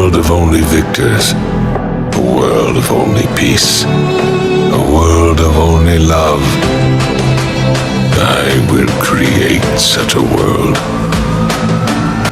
world of only victors, a world of only peace, a world of only love. I will create such a world.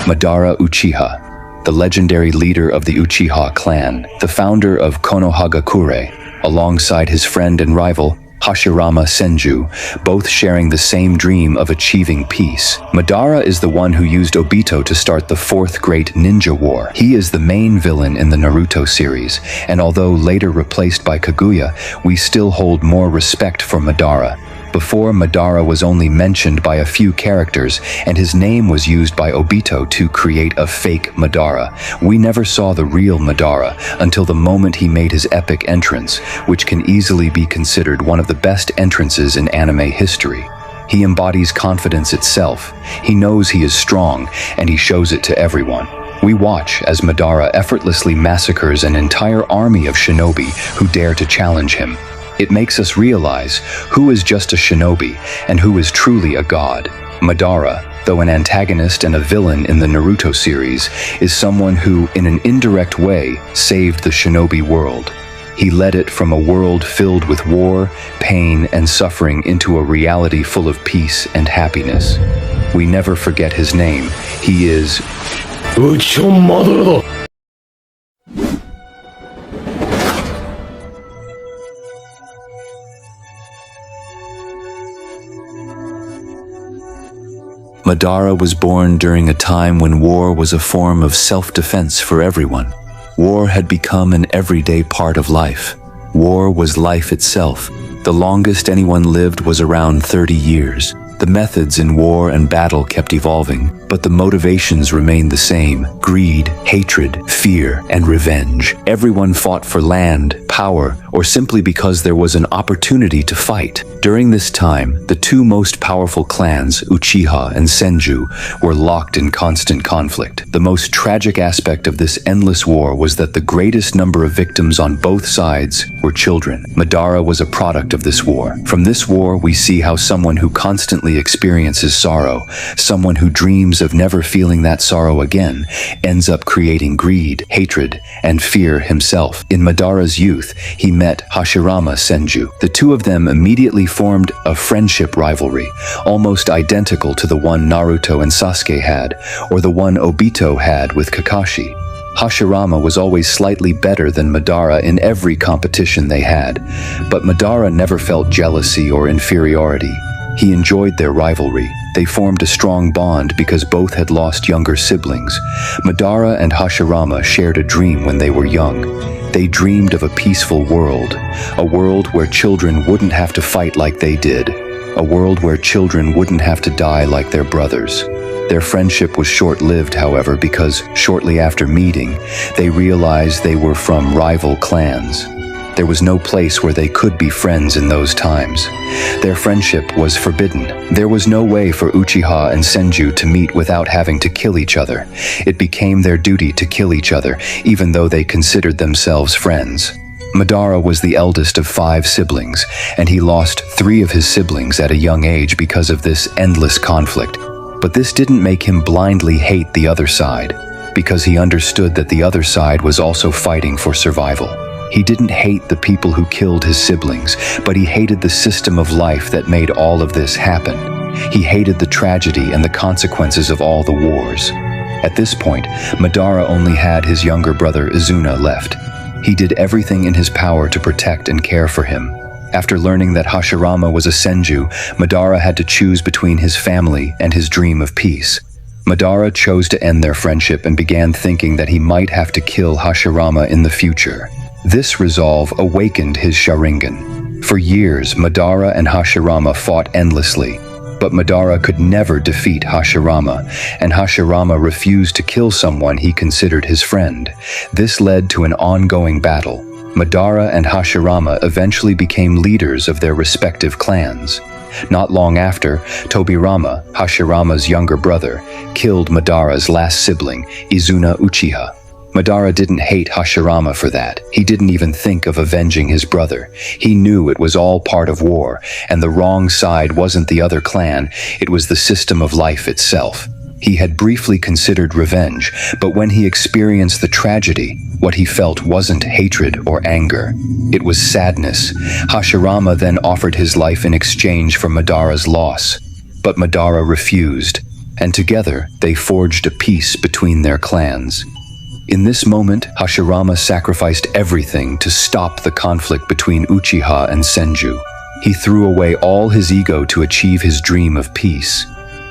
Madara Uchiha, the legendary leader of the Uchiha clan, the founder of Konohagure, alongside his friend and rival, Hashirama Senju, both sharing the same dream of achieving peace. Madara is the one who used Obito to start the Fourth Great Ninja War. He is the main villain in the Naruto series, and although later replaced by Kaguya, we still hold more respect for Madara. Before, Madara was only mentioned by a few characters, and his name was used by Obito to create a fake Madara. We never saw the real Madara until the moment he made his epic entrance, which can easily be considered one of the best entrances in anime history. He embodies confidence itself. He knows he is strong, and he shows it to everyone. We watch as Madara effortlessly massacres an entire army of shinobi who dare to challenge him. It makes us realize who is just a shinobi and who is truly a god. Madara, though an antagonist and a villain in the Naruto series, is someone who, in an indirect way, saved the shinobi world. He led it from a world filled with war, pain, and suffering into a reality full of peace and happiness. We never forget his name. He is Uchiha. Madara was born during a time when war was a form of self-defense for everyone. War had become an everyday part of life. War was life itself. The longest anyone lived was around 30 years. The methods in war and battle kept evolving, but the motivations remained the same: greed, hatred, fear, and revenge. Everyone fought for land, power, or simply because there was an opportunity to fight. During this time, the two most powerful clans, Uchiha and Senju, were locked in constant conflict. The most tragic aspect of this endless war was that the greatest number of victims on both sides were children. Madara was a product of this war. From this war, we see how someone who constantly experiences sorrow, someone who dreams of never feeling that sorrow again, ends up creating greed, hatred, and fear himself. In Madara's youth, he met Hashirama Senju. The two of them immediately formed a friendship rivalry, almost identical to the one Naruto and Sasuke had, or the one Obito had with Kakashi. Hashirama was always slightly better than Madara in every competition they had, but Madara never felt jealousy or inferiority. He enjoyed their rivalry. They formed a strong bond because both had lost younger siblings. Madara and Hashirama shared a dream when they were young. They dreamed of a peaceful world, a world where children wouldn't have to fight like they did, a world where children wouldn't have to die like their brothers. Their friendship was short-lived, however, because shortly after meeting, they realized they were from rival clans. There was no place where they could be friends in those times. Their friendship was forbidden. There was no way for Uchiha and Senju to meet without having to kill each other. It became their duty to kill each other, even though they considered themselves friends. Madara was the eldest of 5 siblings, and he lost 3 of his siblings at a young age because of this endless conflict. But this didn't make him blindly hate the other side, because he understood that the other side was also fighting for survival. He didn't hate the people who killed his siblings, but he hated the system of life that made all of this happen. He hated the tragedy and the consequences of all the wars. At this point, Madara only had his younger brother Izuna left. He did everything in his power to protect and care for him. After learning that Hashirama was a Senju, Madara had to choose between his family and his dream of peace. Madara chose to end their friendship and began thinking that he might have to kill Hashirama in the future. This resolve awakened his Sharingan. For years, Madara and Hashirama fought endlessly, but Madara could never defeat Hashirama, and Hashirama refused to kill someone he considered his friend. This led to an ongoing battle. Madara and Hashirama eventually became leaders of their respective clans. Not long after, Tobirama, Hashirama's younger brother, killed Madara's last sibling, Izuna Uchiha. Madara didn't hate Hashirama for that. He didn't even think of avenging his brother. He knew it was all part of war, and the wrong side wasn't the other clan, it was the system of life itself. He had briefly considered revenge, but when he experienced the tragedy, what he felt wasn't hatred or anger. It was sadness. Hashirama then offered his life in exchange for Madara's loss. But Madara refused, and together they forged a peace between their clans. In this moment, Hashirama sacrificed everything to stop the conflict between Uchiha and Senju. He threw away all his ego to achieve his dream of peace.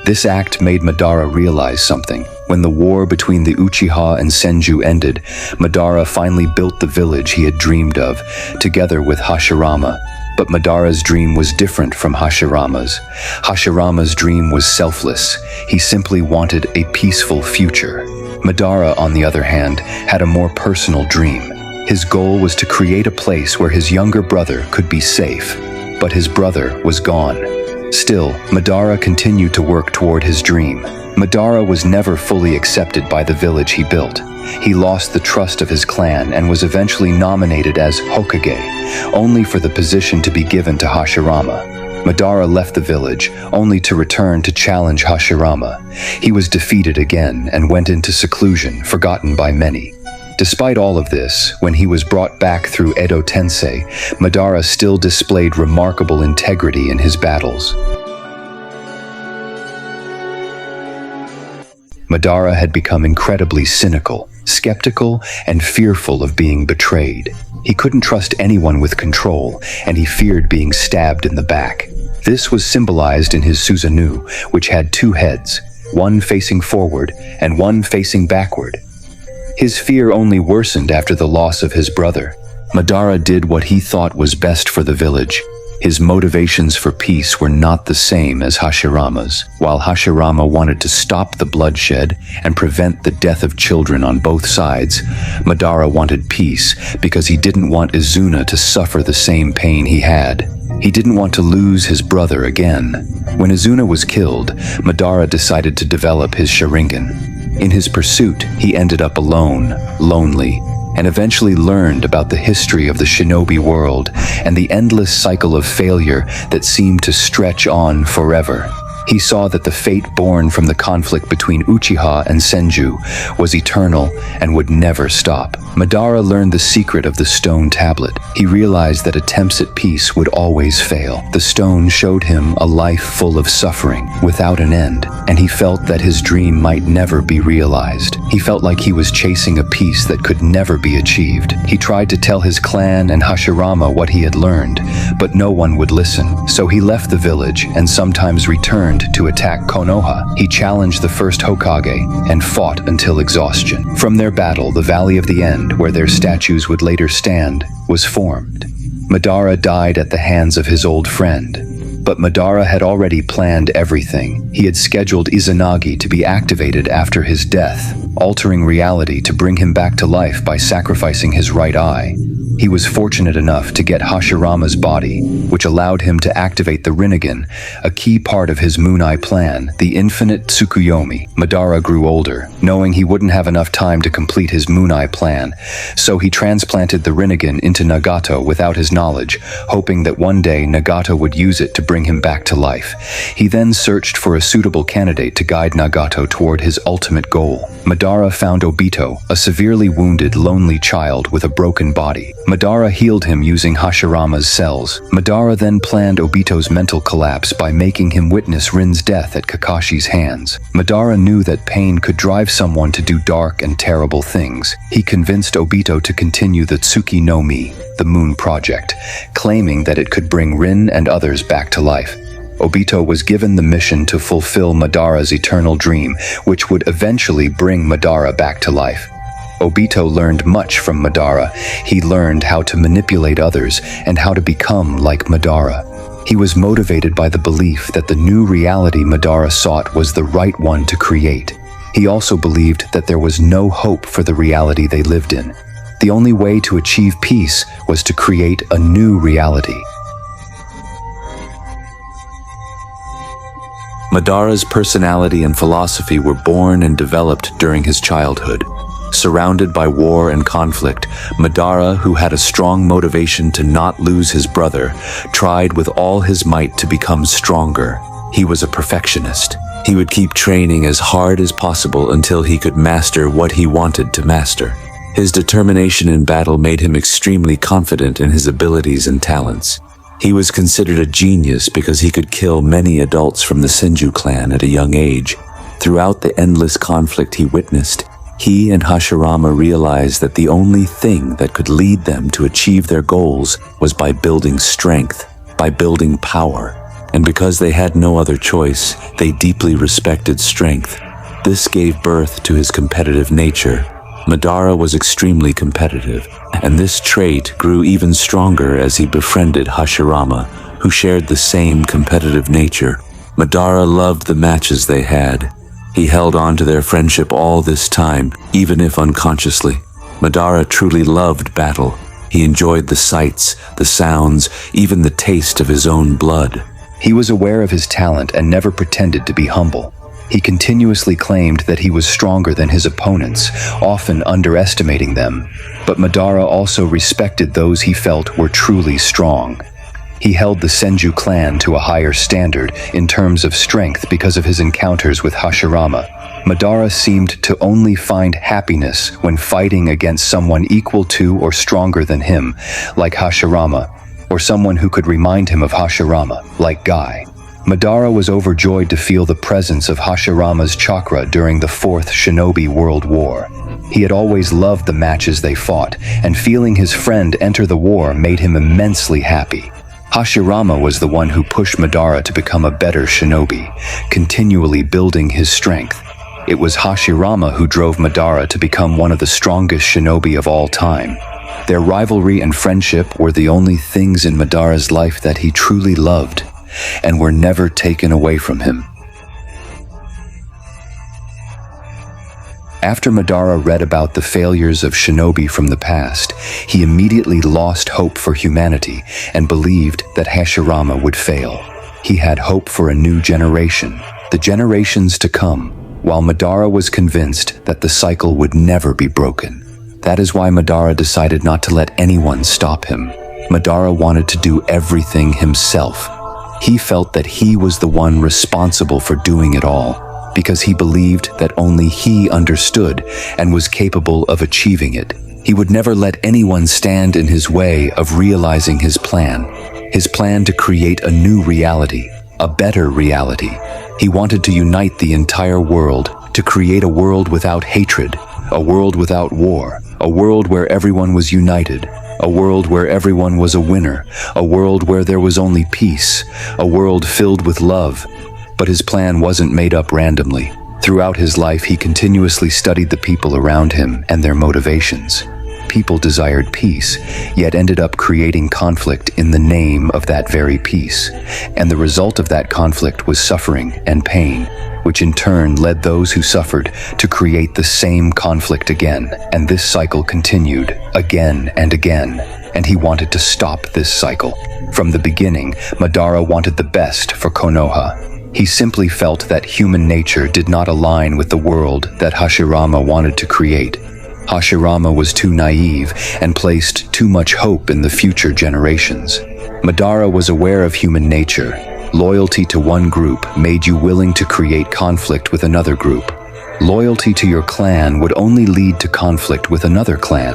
This act made Madara realize something. When the war between the Uchiha and Senju ended, Madara finally built the village he had dreamed of, together with Hashirama. But Madara's dream was different from Hashirama's. Hashirama's dream was selfless. He simply wanted a peaceful future. Madara, on the other hand, had a more personal dream. His goal was to create a place where his younger brother could be safe. But his brother was gone. Still, Madara continued to work toward his dream. Madara was never fully accepted by the village he built. He lost the trust of his clan and was eventually nominated as Hokage, only for the position to be given to Hashirama. Madara left the village, only to return to challenge Hashirama. He was defeated again and went into seclusion, forgotten by many. Despite all of this, when he was brought back through Edo Tensei, Madara still displayed remarkable integrity in his battles. Madara had become incredibly cynical, skeptical, and fearful of being betrayed. He couldn't trust anyone with control, and he feared being stabbed in the back. This was symbolized in his Susanoo, which had two heads, one facing forward and one facing backward. His fear only worsened after the loss of his brother. Madara did what he thought was best for the village. His motivations for peace were not the same as Hashirama's. While Hashirama wanted to stop the bloodshed and prevent the death of children on both sides, Madara wanted peace because he didn't want Izuna to suffer the same pain he had. He didn't want to lose his brother again. When Izuna was killed, Madara decided to develop his Sharingan. In his pursuit, he ended up alone, lonely, and eventually learned about the history of the Shinobi world and the endless cycle of failure that seemed to stretch on forever. He saw that the fate born from the conflict between Uchiha and Senju was eternal and would never stop. Madara learned the secret of the stone tablet. He realized that attempts at peace would always fail. The stone showed him a life full of suffering, without an end, and he felt that his dream might never be realized. He felt like he was chasing a peace that could never be achieved. He tried to tell his clan and Hashirama what he had learned, but no one would listen. So he left the village and sometimes returned to attack Konoha. He challenged the first Hokage and fought until exhaustion. From their battle, the Valley of the End, where their statues would later stand, was formed. Madara died at the hands of his old friend. But Madara had already planned everything. He had scheduled Izanagi to be activated after his death, altering reality to bring him back to life by sacrificing his right eye. He was fortunate enough to get Hashirama's body, which allowed him to activate the Rinnegan, a key part of his Moon Eye plan, the infinite Tsukuyomi. Madara grew older, knowing he wouldn't have enough time to complete his Moon Eye plan, so he transplanted the Rinnegan into Nagato without his knowledge, hoping that one day Nagato would use it to bring him back to life. He then searched for a suitable candidate to guide Nagato toward his ultimate goal. Madara found Obito, a severely wounded, lonely child with a broken body. Madara healed him using Hashirama's cells. Madara then planned Obito's mental collapse by making him witness Rin's death at Kakashi's hands. Madara knew that pain could drive someone to do dark and terrible things. He convinced Obito to continue the Tsuki no Mi, the Moon Project, claiming that it could bring Rin and others back to life. Obito was given the mission to fulfill Madara's eternal dream, which would eventually bring Madara back to life. Obito learned much from Madara. He learned how to manipulate others and how to become like Madara. He was motivated by the belief that the new reality Madara sought was the right one to create. He also believed that there was no hope for the reality they lived in. The only way to achieve peace was to create a new reality. Madara's personality and philosophy were born and developed during his childhood. Surrounded by war and conflict, Madara, who had a strong motivation to not lose his brother, tried with all his might to become stronger. He was a perfectionist. He would keep training as hard as possible until he could master what he wanted to master. His determination in battle made him extremely confident in his abilities and talents. He was considered a genius because he could kill many adults from the Senju clan at a young age. Throughout the endless conflict he witnessed, he and Hashirama realized that the only thing that could lead them to achieve their goals was by building strength, by building power. And because they had no other choice, they deeply respected strength. This gave birth to his competitive nature. Madara was extremely competitive, and this trait grew even stronger as he befriended Hashirama, who shared the same competitive nature. Madara loved the matches they had. He held on to their friendship all this time, even if unconsciously. Madara truly loved battle. He enjoyed the sights, the sounds, even the taste of his own blood. He was aware of his talent and never pretended to be humble. He continuously claimed that he was stronger than his opponents, often underestimating them. But Madara also respected those he felt were truly strong. He held the Senju clan to a higher standard in terms of strength because of his encounters with Hashirama. Madara seemed to only find happiness when fighting against someone equal to or stronger than him, like Hashirama, or someone who could remind him of Hashirama, like Guy. Madara was overjoyed to feel the presence of Hashirama's chakra during the Fourth Shinobi World War. He had always loved the matches they fought, and feeling his friend enter the war made him immensely happy. Hashirama was the one who pushed Madara to become a better shinobi, continually building his strength. It was Hashirama who drove Madara to become one of the strongest shinobi of all time. Their rivalry and friendship were the only things in Madara's life that he truly loved, and were never taken away from him. After Madara read about the failures of shinobi from the past, he immediately lost hope for humanity and believed that Hashirama would fail. He had hope for a new generation, the generations to come, while Madara was convinced that the cycle would never be broken. That is why Madara decided not to let anyone stop him. Madara wanted to do everything himself. He felt that he was the one responsible for doing it all, because he believed that only he understood and was capable of achieving it. He would never let anyone stand in his way of realizing his plan to create a new reality, a better reality. He wanted to unite the entire world, to create a world without hatred, a world without war, a world where everyone was united, a world where everyone was a winner, a world where there was only peace, a world filled with love. But his plan wasn't made up randomly. Throughout his life, he continuously studied the people around him and their motivations. People desired peace, yet ended up creating conflict in the name of that very peace. And the result of that conflict was suffering and pain, which in turn led those who suffered to create the same conflict again. And this cycle continued again and again. And he wanted to stop this cycle. From the beginning, Madara wanted the best for Konoha. He simply felt that human nature did not align with the world that Hashirama wanted to create. Hashirama was too naive and placed too much hope in the future generations. Madara was aware of human nature. Loyalty to one group made you willing to create conflict with another group. Loyalty to your clan would only lead to conflict with another clan.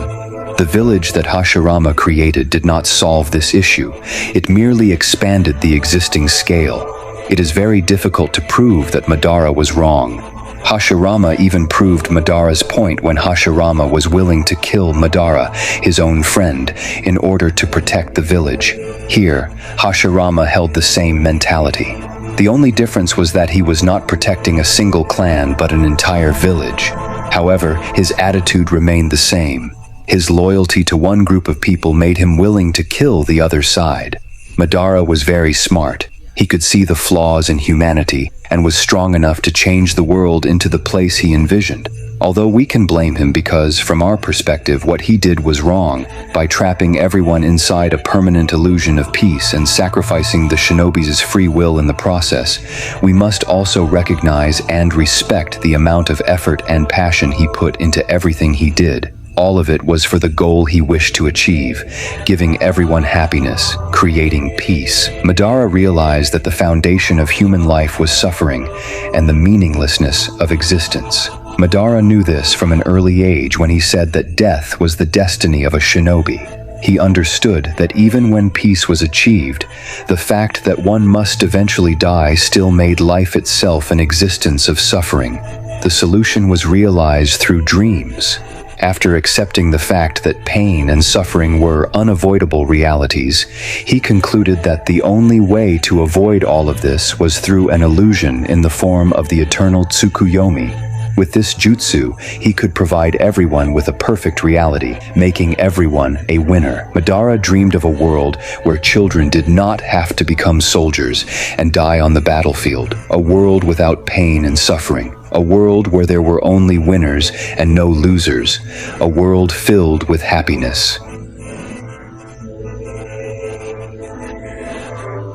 The village that Hashirama created did not solve this issue. It merely expanded the existing scale. It is very difficult to prove that Madara was wrong. Hashirama even proved Madara's point when Hashirama was willing to kill Madara, his own friend, in order to protect the village. Here, Hashirama held the same mentality. The only difference was that he was not protecting a single clan but an entire village. However, his attitude remained the same. His loyalty to one group of people made him willing to kill the other side. Madara was very smart. He could see the flaws in humanity and was strong enough to change the world into the place he envisioned. Although we can blame him because, from our perspective, what he did was wrong by trapping everyone inside a permanent illusion of peace and sacrificing the shinobi's free will in the process, we must also recognize and respect the amount of effort and passion he put into everything he did. All of it was for the goal he wished to achieve, giving everyone happiness, creating peace. Madara realized that the foundation of human life was suffering and the meaninglessness of existence. Madara knew this from an early age when he said that death was the destiny of a shinobi. He understood that even when peace was achieved, the fact that one must eventually die still made life itself an existence of suffering. The solution was realized through dreams. After accepting the fact that pain and suffering were unavoidable realities, he concluded that the only way to avoid all of this was through an illusion in the form of the eternal Tsukuyomi. With this jutsu, he could provide everyone with a perfect reality, making everyone a winner. Madara dreamed of a world where children did not have to become soldiers and die on the battlefield, a world without pain and suffering, a world where there were only winners and no losers, a world filled with happiness.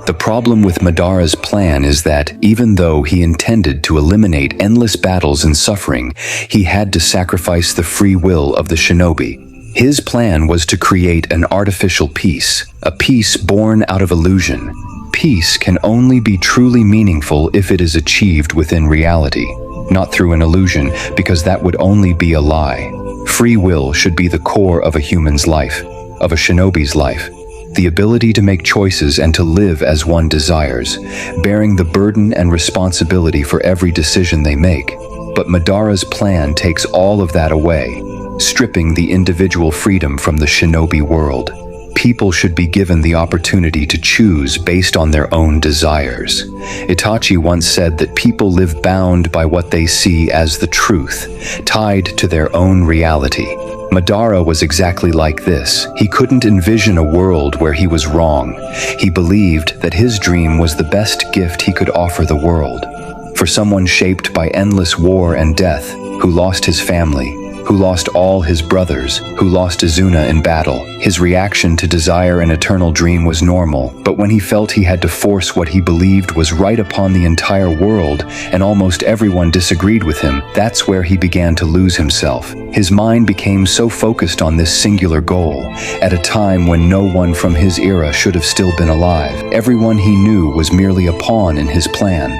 The problem with Madara's plan is that, even though he intended to eliminate endless battles and suffering, he had to sacrifice the free will of the shinobi. His plan was to create an artificial peace, a peace born out of illusion. Peace can only be truly meaningful if it is achieved within reality, not through an illusion, because that would only be a lie. Free will should be the core of a human's life, of a shinobi's life. The ability to make choices and to live as one desires, bearing the burden and responsibility for every decision they make. But Madara's plan takes all of that away, stripping the individual freedom from the shinobi world. People should be given the opportunity to choose based on their own desires. Itachi once said that people live bound by what they see as the truth, tied to their own reality. Madara was exactly like this. He couldn't envision a world where he was wrong. He believed that his dream was the best gift he could offer the world. For someone shaped by endless war and death, who lost his family, who lost all his brothers, who lost Izuna in battle, his reaction to desire an eternal dream was normal. But when he felt he had to force what he believed was right upon the entire world, and almost everyone disagreed with him, that's where he began to lose himself. His mind became so focused on this singular goal, at a time when no one from his era should have still been alive. Everyone he knew was merely a pawn in his plan.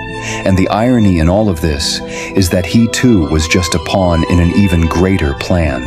And the irony in all of this is that he too was just a pawn in an even greater plan.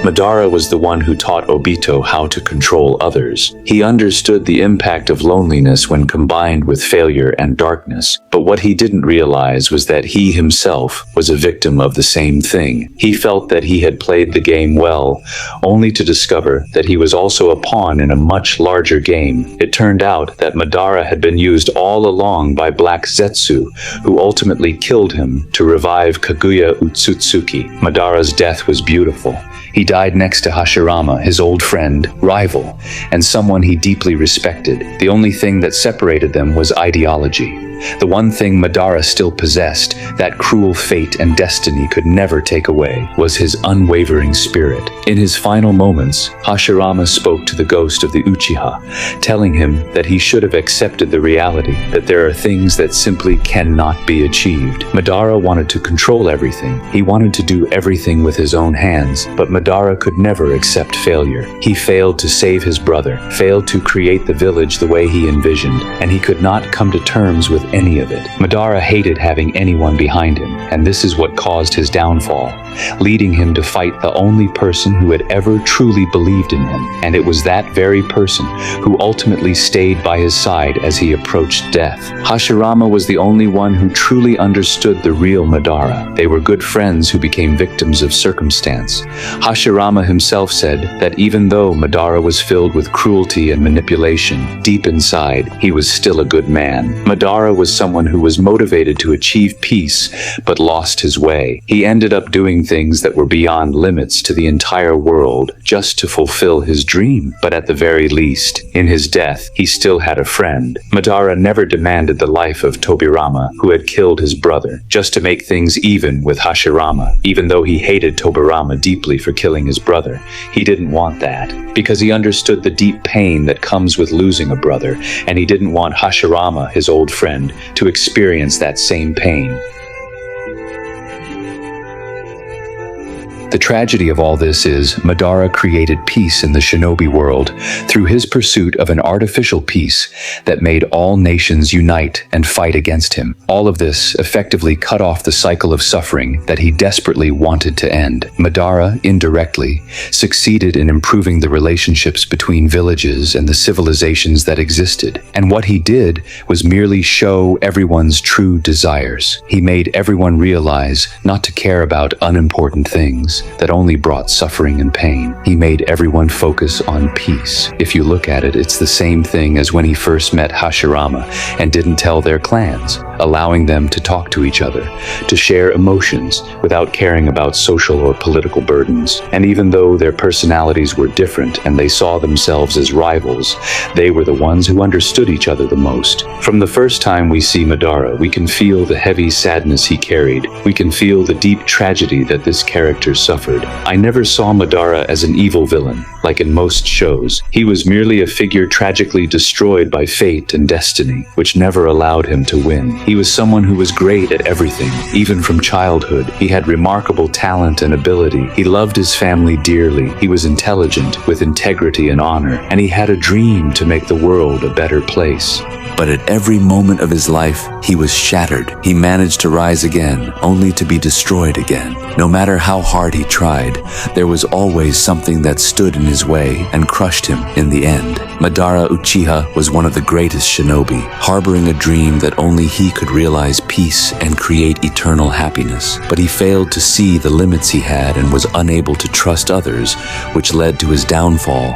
Madara was the one who taught Obito how to control others. He understood the impact of loneliness when combined with failure and darkness, but what he didn't realize was that he himself was a victim of the same thing. He felt that he had played the game well, only to discover that he was also a pawn in a much larger game. It turned out that Madara had been used all along by Black Zetsu, who ultimately killed him to revive Kaguya Otsutsuki. Madara's death was beautiful. He died next to Hashirama, his old friend, rival, and someone he deeply respected. The only thing that separated them was ideology. The one thing Madara still possessed, that cruel fate and destiny could never take away, was his unwavering spirit. In his final moments, Hashirama spoke to the ghost of the Uchiha, telling him that he should have accepted the reality that there are things that simply cannot be achieved. Madara wanted to control everything. He wanted to do everything with his own hands, but Madara could never accept failure. He failed to save his brother, failed to create the village the way he envisioned, and he could not come to terms with any of it. Madara hated having anyone behind him, and this is what caused his downfall, leading him to fight the only person who had ever truly believed in him, and it was that very person who ultimately stayed by his side as he approached death. Hashirama was the only one who truly understood the real Madara. They were good friends who became victims of circumstance. Hashirama himself said that even though Madara was filled with cruelty and manipulation, deep inside, he was still a good man. Madara was someone who was motivated to achieve peace, but lost his way. He ended up doing things that were beyond limits to the entire world just to fulfill his dream. But at the very least, in his death, he still had a friend. Madara never demanded the life of Tobirama, who had killed his brother, just to make things even with Hashirama. Even though he hated Tobirama deeply for killing his brother, he didn't want that, because he understood the deep pain that comes with losing a brother, and he didn't want Hashirama, his old friend, to experience that same pain. The tragedy of all this is Madara created peace in the shinobi world through his pursuit of an artificial peace that made all nations unite and fight against him. All of this effectively cut off the cycle of suffering that he desperately wanted to end. Madara, indirectly, succeeded in improving the relationships between villages and the civilizations that existed. And what he did was merely show everyone's true desires. He made everyone realize not to care about unimportant things that only brought suffering and pain. He made everyone focus on peace. If you look at it, it's the same thing as when he first met Hashirama and didn't tell their clans, allowing them to talk to each other, to share emotions without caring about social or political burdens. And even though their personalities were different and they saw themselves as rivals, they were the ones who understood each other the most. From the first time we see Madara, we can feel the heavy sadness he carried. We can feel the deep tragedy that this character suffered. I never saw Madara as an evil villain, like in most shows. He was merely a figure tragically destroyed by fate and destiny, which never allowed him to win. He was someone who was great at everything, even from childhood. He had remarkable talent and ability. He loved his family dearly. He was intelligent, with integrity and honor, and he had a dream to make the world a better place. But at every moment of his life, he was shattered. He managed to rise again, only to be destroyed again. No matter how hard he tried, there was always something that stood in his way and crushed him in the end. Madara Uchiha was one of the greatest shinobi, harboring a dream that only he could realize peace and create eternal happiness. But he failed to see the limits he had and was unable to trust others, which led to his downfall.